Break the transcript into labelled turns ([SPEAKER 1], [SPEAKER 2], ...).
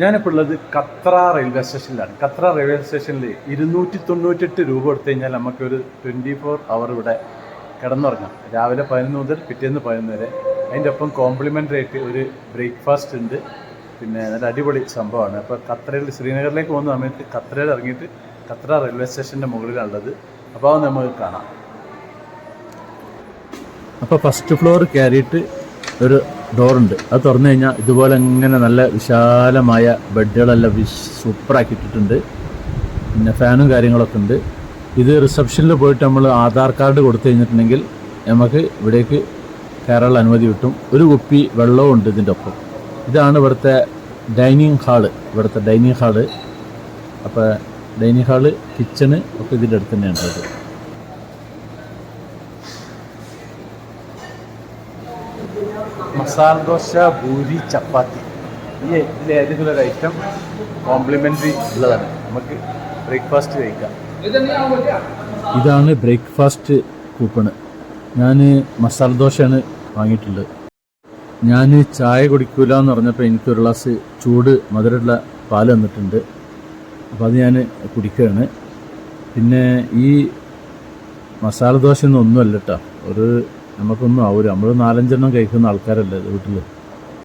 [SPEAKER 1] ഞാനിപ്പോൾ ഉള്ളത് കത്ര റെയിൽവേ സ്റ്റേഷനിലാണ്. കത്ര റെയിൽവേ സ്റ്റേഷനിൽ 298 രൂപ കൊടുത്തു കഴിഞ്ഞാൽ നമുക്കൊരു 24 അവർ ഇവിടെ കിടന്നുറങ്ങാം. രാവിലെ 11 മുതൽ പിറ്റേന്ന് 11 വരെ. അതിൻ്റെ ഒപ്പം കോംപ്ലിമെൻ്ററി ആയിട്ട് ഒരു ബ്രേക്ക്ഫാസ്റ്റ് ഉണ്ട്. പിന്നെ നല്ല അടിപൊളി സംഭവമാണ്. അപ്പോൾ ഖത്തറിൽ ശ്രീനഗറിലേക്ക് പോകുന്ന സമയത്ത് ഖത്തറിൽ ഇറങ്ങിയിട്ട് കത്ര റെയിൽവേ സ്റ്റേഷൻ്റെ മുകളിലാണുള്ളത്. അപ്പോൾ അത് നമുക്ക് കാണാം. അപ്പോൾ ഫസ്റ്റ് ഫ്ലോർ കയറിയിട്ട് ഒരു ഡോറുണ്ട്. അത് തുറന്നു കഴിഞ്ഞാൽ ഇതുപോലെ ഇങ്ങനെ നല്ല വിശാലമായ ബെഡുകളെല്ലാം സൂപ്പറാക്കിയിട്ടിട്ടുണ്ട്. പിന്നെ ഫാനും കാര്യങ്ങളൊക്കെ ഉണ്ട്. ഇത് റിസപ്ഷനിൽ പോയിട്ട് നമ്മൾ ആധാർ കാർഡ് കൊടുത്തു കഴിഞ്ഞിട്ടുണ്ടെങ്കിൽ നമുക്ക് ഇവിടേക്ക് കയറാനുള്ള അനുമതി കിട്ടും. ഒരു കുപ്പി വെള്ളവും ഉണ്ട് ഇതിൻ്റെ ഒപ്പം. ഇതാണ് ഇവിടുത്തെ ഡൈനിങ് ഹാള്. അപ്പോൾ ഡൈനിങ് ഹാള്, കിച്ചണ് ഒക്കെ ഇതിൻ്റെ അടുത്ത് തന്നെയാണ് ഉള്ളത്. മസാല ദോശ, പൂരി, ചപ്പാത്തി, ഇതിലേതെങ്കിലും ഒരു ഐറ്റം കോംപ്ലിമെൻ്ററി ഉള്ളതാണ്. നമുക്ക് ബ്രേക്ക്ഫാസ്റ്റ് കഴിക്കാം. ഇതാണ് ബ്രേക്ക്ഫാസ്റ്റ് കൂപ്പണ്. ഞാൻ മസാല ദോശയാണ് വാങ്ങിയിട്ടുള്ളത്. ഞാൻ ചായ കുടിക്കില്ല എന്ന് പറഞ്ഞപ്പോൾ എനിക്കൊരു ഗ്ലാസ് ചൂട് മധുരമുള്ള പാൽ തന്നിട്ടുണ്ട്. അപ്പോൾ അത് ഞാൻ കുടിക്കുകയാണ്. പിന്നെ ഈ മസാല ദോശ ഒന്നും ഒന്നുമല്ല കേട്ടോ. നമുക്കൊന്നും ആവില്ല. നമ്മൾ 4-5 എണ്ണം കഴിക്കുന്ന ആൾക്കാരല്ലേ വീട്ടിൽ.